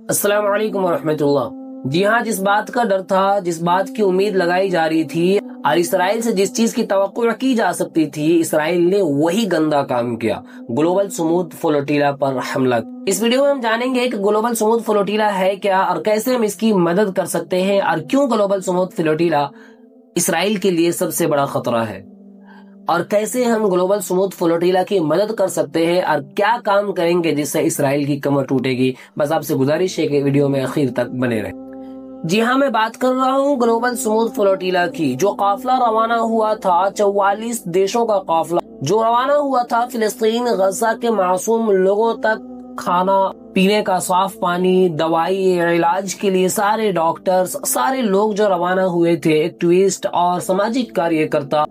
अस्सलाम वालेकुम रहमतुल्लाह। जी हाँ, जिस बात का डर था, जिस बात की उम्मीद लगाई जा रही थी और इसराइल से जिस चीज की तवक्को की जा सकती थी, इसराइल ने वही गंदा काम किया, ग्लोबल स्मूथ फ्लोटिला पर हमला। इस वीडियो में हम जानेंगे कि ग्लोबल स्मूथ फ्लोटिला है क्या और कैसे हम इसकी मदद कर सकते हैं और क्यों ग्लोबल स्मूथ फ्लोटिला इसराइल के लिए सबसे बड़ा खतरा है और कैसे हम ग्लोबल स्मूथ फ्लोटिला की मदद कर सकते हैं और क्या काम करेंगे जिससे इसराइल की कमर टूटेगी। बस आपसे गुजारिश है कि वीडियो में आखिर तक बने रहे। जी हाँ, मैं बात कर रहा हूँ ग्लोबल स्मूथ फ्लोटिला की। जो काफिला रवाना हुआ था, 44 देशों का काफिला जो रवाना हुआ था फिलिस्तीन गजा के मासूम लोगों तक खाना पीने का साफ पानी, दवाई, इलाज के लिए सारे डॉक्टर्स, सारे लोग जो रवाना हुए थे, एक्टिविस्ट और सामाजिक कार्यकर्ता,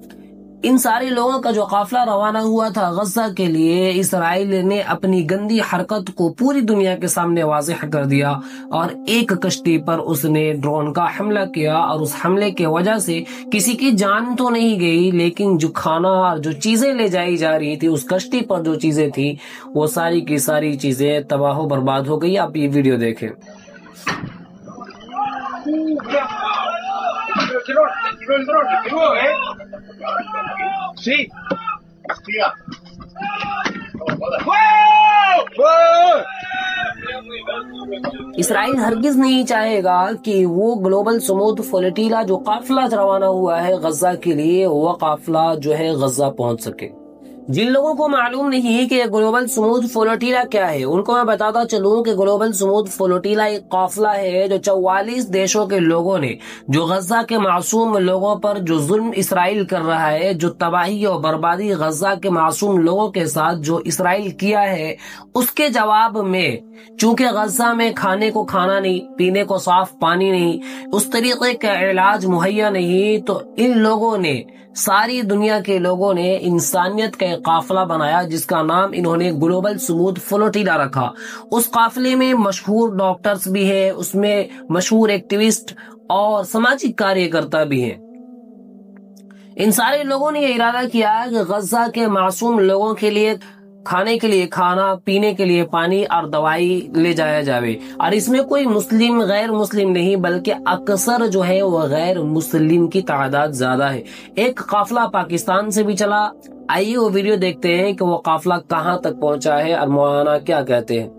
इन सारे लोगों का जो काफिला रवाना हुआ था गजा के लिए, इसराइल ने अपनी गंदी हरकत को पूरी दुनिया के सामने वाज़ेह कर दिया और एक कश्ती पर उसने ड्रोन का हमला किया और उस हमले के वजह से किसी की जान तो नहीं गई, लेकिन जो खाना और जो चीजें ले जाई जा रही थी उस कश्ती पर, जो चीजें थी वो सारी की सारी चीजें तबाह बर्बाद हो गई। आप ये वीडियो देखें। Sí. Castiga. इसराइल हरगिज नहीं चाहेगा कि वो ग्लोबल स्मूथ फ्लोटिला जो काफिला रवाना हुआ है गजा के लिए, वो काफिला जो है गजा पहुंच सके। जिन लोगों को मालूम नहीं है कि ग्लोबल स्मूथ फ्लोटिला क्या है, उनको मैं बताता चलूं कि ग्लोबल स्मूथ फ्लोटिला एक काफिला है जो 44 देशों के लोगों ने, जो गजा के मासूम लोगों पर जो जुल्म इसराइल कर रहा है, जो तबाही और बर्बादी गजा के मासूम लोगों के साथ जो इसराइल किया है, उसके जवाब में, चूंकि गजा में खाने को खाना नहीं, पीने को साफ पानी नहीं, उस तरीके का इलाज मुहैया नहीं, तो इन लोगों ने, सारी दुनिया के लोगों ने इंसानियत का एक काफिला बनाया जिसका नाम इन्होंने ग्लोबल स्मूथ फ्लोटिला रखा। उस काफिले में मशहूर डॉक्टर्स भी हैं, उसमें मशहूर एक्टिविस्ट और सामाजिक कार्यकर्ता भी हैं। इन सारे लोगों ने यह इरादा किया कि गजा के मासूम लोगों के लिए खाने के लिए खाना, पीने के लिए पानी और दवाई ले जाया जावे। और इसमें कोई मुस्लिम गैर मुस्लिम नहीं, बल्कि अक्सर जो है वो गैर मुस्लिम की तादाद ज्यादा है। एक काफिला पाकिस्तान से भी चला। आइए वो वीडियो देखते हैं कि वो काफिला कहाँ तक पहुंचा है और मौलाना क्या कहते हैं।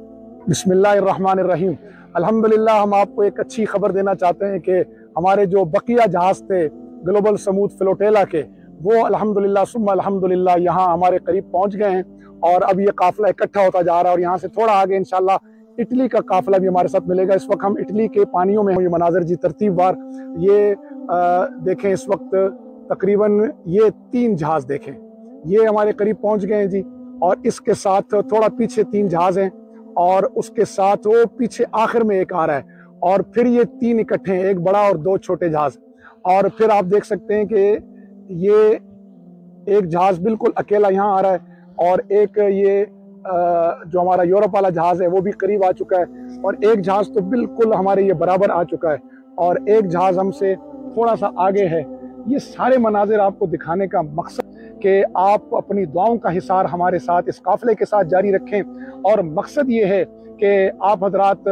बिस्मिल्लाहिर्रहमानिर्रहीम। अल्हम्दुलिल्लाह, हम आपको एक अच्छी खबर देना चाहते हैं कि हमारे जो बकिया जहाज थे ग्लोबल स्मूथ फ्लोटिला के, वो अल्हम्दुलिल्लाह सुम्मा अल्हम्दुलिल्लाह यहाँ हमारे करीब पहुंच गए हैं और अब ये काफिला इकट्ठा होता जा रहा है और यहाँ से थोड़ा आगे इंशाल्लाह इटली का काफिला भी हमारे साथ मिलेगा। इस वक्त हम इटली के पानियों में ये मनाजर जी तरतीबवार ये देखें। इस वक्त तकरीबन ये 3 जहाज देखें, ये हमारे करीब पहुंच गए हैं जी, और इसके साथ थोड़ा पीछे 3 जहाज हैं और उसके साथ वो पीछे आखिर में एक आ रहा है और फिर ये 3 इकट्ठे हैं, एक बड़ा और 2 छोटे जहाज। और फिर आप देख सकते हैं कि ये एक जहाज बिल्कुल अकेला यहाँ आ रहा है और एक ये जो हमारा यूरोप वाला जहाज है वो भी करीब आ चुका है और एक जहाज तो बिल्कुल हमारे ये बराबर आ चुका है और एक जहाज हमसे थोड़ा सा आगे है। ये सारे मनाजिर आपको दिखाने का मकसद कि आप अपनी दुआओं का हिसार हमारे साथ इस काफिले के साथ जारी रखें और मकसद ये है कि आप हजरात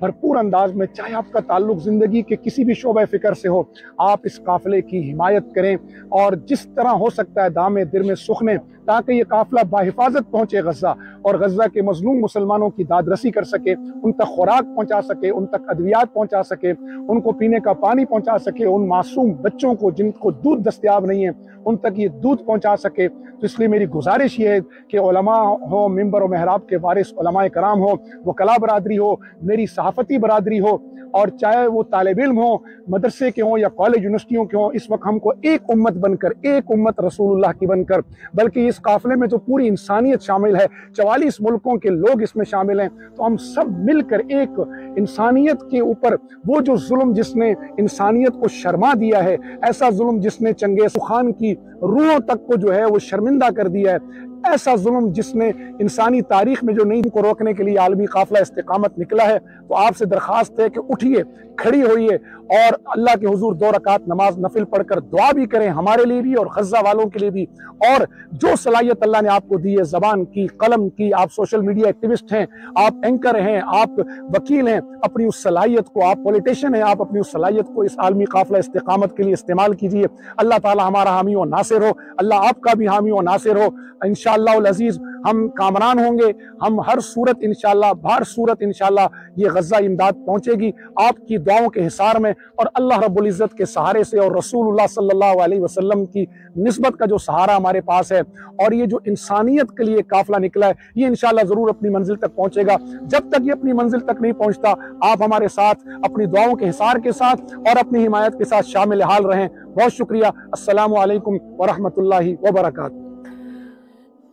भरपूर अंदाज में, चाहे आपका ताल्लुक ज़िंदगी के किसी भी शोबे फ़िक्र से हो, आप इस काफ़िले की हिमायत करें और जिस तरह हो सकता है दामे दिल में सुखने, ताकि ये काफ़िला बाहिफाजत पहुँचे गजा और गजा के मजलूम मुसलमानों की दादरसी कर सके, उन तक खुराक पहुँचा सके, उन तक अद्वियात पहुँचा सके, उनको पीने का पानी पहुँचा सके, उन मासूम बच्चों को जिनको दूध दस्तयाब नहीं है उन तक ये दूध पहुँचा सके। तो इसलिए मेरी गुजारिश ये है कि उलमा हो, मिंबर और महराब के वारिस उलमाए कराम हो, वकला बरादरी हो, मेरी सहाफ़ती बरादरी हो, और चाहे वो तालिब इल्म हो, मदरसे के हों या कॉलेज यूनिवर्सिटियों के हों, इस वक्त हमको एक उम्मत बनकर, एक उम्मत रसूलुल्लाह की बनकर, बल्कि इस काफिले में जो पूरी इंसानियत शामिल है, 44 मुल्कों के लोग इसमें शामिल हैं, तो हम सब मिलकर एक इंसानियत के ऊपर वो जो जुल्म जिसने इंसानियत को शर्मा दिया है, ऐसा जुल्म जिसने चंगेज़ खान की रूहों तक को जो है वो शर्मिंदा कर दिया है, ऐसा जुल्म जिसने इंसानी तारीख में जो नहीं, को रोकने के लिए आलमी काफिला इस्तिकामत निकला है। तो आपसे दरखास्त है कि उठिए, खड़ी होइए और अल्लाह के हुजूर 2 रकात नमाज नफिल पढ़कर दुआ भी करें, हमारे लिए भी और गज़ा वालों के लिए भी। और जो सलाहियत अल्लाह ने आपको दी है, ज़बान की, कलम की, आप सोशल मीडिया एक्टिविस्ट हैं, आप एंकर हैं, आप वकील हैं, अपनी उस सलाहियत को, आप पॉलिटिशियन हैं, आप अपनी उस सलाहियत को इस आलमी काफिला इस्तिकामत के लिए इस्तेमाल कीजिए। अल्लाह ताला हमारा हामी और नासिर हो, अल्लाह आपका भी हामी और नासिर हो। इंशाअल्लाह अज़ीज़ हम कामरान होंगे, हम हर सूरत इंशाअल्लाह, हर सूरत इंशाअल्लाह ये गज़ा इमदाद पहुंचेगी आपकी दुआओं के हिसार में और अल्लाह रब्बुल इज़्ज़त के सहारे से और रसूलुल्लाह सल्लल्लाहु अलैहि वसल्लम की निस्बत का जो सहारा हमारे पास है और ये जो इंसानियत के लिए काफिला निकला है, ये इंशाअल्लाह जरूर अपनी मंजिल तक पहुंचेगा। जब तक ये अपनी मंजिल तक नहीं पहुंचता, आप हमारे साथ अपनी दुआओं के हिसार के साथ और अपनी हिमायत के साथ शामिल हाल रहें। बहुत शुक्रिया। अस्सलामु अलैकुम व रहमतुल्लाहि व बरकातहू।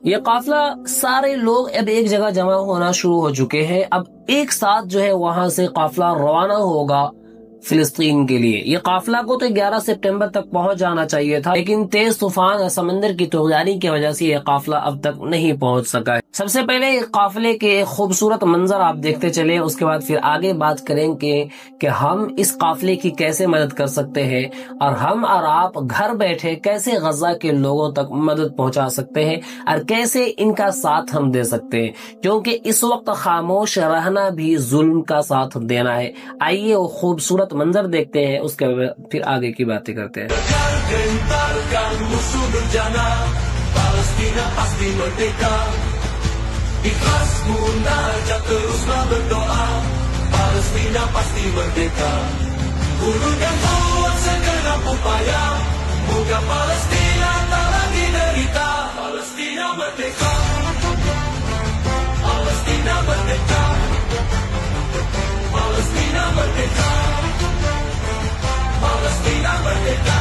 ये काफिला सारे लोग अब एक जगह जमा होना शुरू हो चुके हैं। अब एक साथ जो है वहां से काफिला रवाना होगा फिलिस्तीन के लिए। ये काफिला को तो 11 सितंबर तक पहुंच जाना चाहिए था, लेकिन तेज तूफान और समंदर की तुगयानी की वजह से ये काफिला अब तक नहीं पहुंच सका है। सबसे पहले काफिले के खूबसूरत मंजर आप देखते चले, उसके बाद फिर आगे बात करेंगे कि हम इस काफिले की कैसे मदद कर सकते हैं और हम और आप घर बैठे कैसे गजा के लोगों तक मदद पहुंचा सकते हैं और कैसे इनका साथ हम दे सकते हैं, क्योंकि इस वक्त खामोश रहना भी जुल्म का साथ देना है। आइए वो खूबसूरत मंजर देखते हैं, उसके बाद फिर आगे की बातें करते हैं। Ikhlas munajat teruslah berdoa, Palestina pasti merdeka. Ulurkan kuat segenap upaya, moga Palestina tak lagi derita. Palestina merdeka, Palestina merdeka, Palestina merdeka, Palestina merdeka.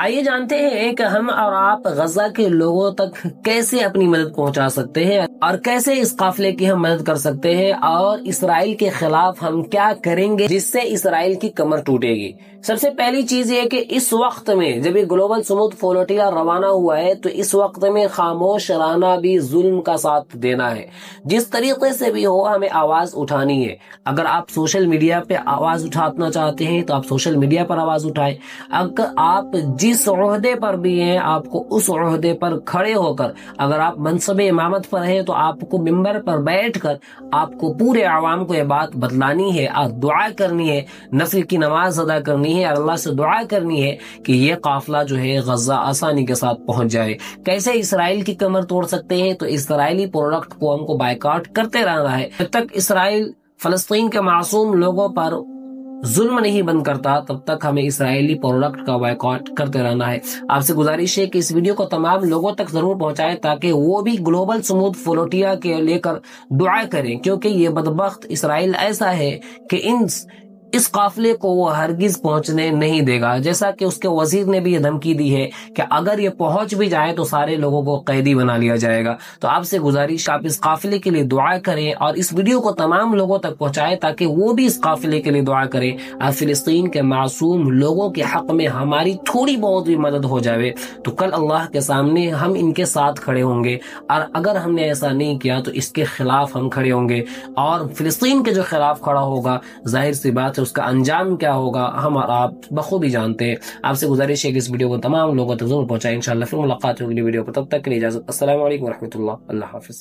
आइए जानते हैं कि हम और आप गजा के लोगों तक कैसे अपनी मदद पहुंचा सकते हैं और कैसे इस काफिले की हम मदद कर सकते हैं और इसराइल के खिलाफ हम क्या करेंगे जिससे इसराइल की कमर टूटेगी। सबसे पहली चीज ये कि इस वक्त में जब ये ग्लोबल समूद फ्लोटिला रवाना हुआ है तो इस वक्त में खामोश रहना भी जुल्म का साथ देना है। जिस तरीके से भी हो हमें आवाज उठानी है। अगर आप सोशल मीडिया पे आवाज उठाना चाहते हैं तो आप सोशल मीडिया पर आवाज उठाएं। अगर आप जिस ओहदे पर भी हैं आपको उस ओहदे पर खड़े होकर, अगर आप मनसबे इमामत पर हैं तो आपको मिंबर पर बैठकर आपको पूरे आवाम को ये बात बतलानी है और दुआ करनी है, नफिल की नमाज अदा करनी है और अल्लाह से दुआ करनी है कि ये काफिला जो है गजा आसानी के साथ पहुंच जाए। कैसे इसराइल की कमर तोड़ सकते हैं? तो इसराइली प्रोडक्ट को हमको बायकॉट करते रहना है। जब तक इसराइल फलस्तीन के मासूम लोगों पर जुल्म नहीं बंद करता तब तक हमें इसराइली प्रोडक्ट का बायकॉट करते रहना है। आपसे गुजारिश है कि इस वीडियो को तमाम लोगों तक जरूर पहुंचाएं ताकि वो भी ग्लोबल समूद फ्लोटिया के लेकर दुआ करें, क्योंकि ये बदबख्त इसराइल ऐसा है कि इस काफिले को वो हरगिज पहुंचने नहीं देगा। जैसा कि उसके वजीर ने भी ये धमकी दी है कि अगर ये पहुंच भी जाए तो सारे लोगों को कैदी बना लिया जाएगा। तो आपसे गुजारिश आप इस काफिले के लिए दुआ करें और इस वीडियो को तमाम लोगों तक पहुंचाएं ताकि वो भी इस काफिले के लिए दुआ करें और फिलिस्तीन के मासूम लोगों के हक में हमारी थोड़ी बहुत भी मदद हो जाए तो कल अल्लाह के सामने हम इनके साथ खड़े होंगे। और अगर हमने ऐसा नहीं किया तो इसके खिलाफ हम खड़े होंगे और फिलिस्तीन के जो खिलाफ खड़ा होगा जाहिर सी बात है उसका अंजाम क्या होगा हम और आप बखूबी जानते हैं। आपसे गुजारिश है कि इस वीडियो को तमाम लोगों तक जरूर पहुंचाएं। इंशाल्लाह फिर मुलाकात होगी वीडियो पर, तब तक के लिए इजाजत। अस्सलाम वालेकुम व रहमतुल्लाह। अल्लाह हाफिज।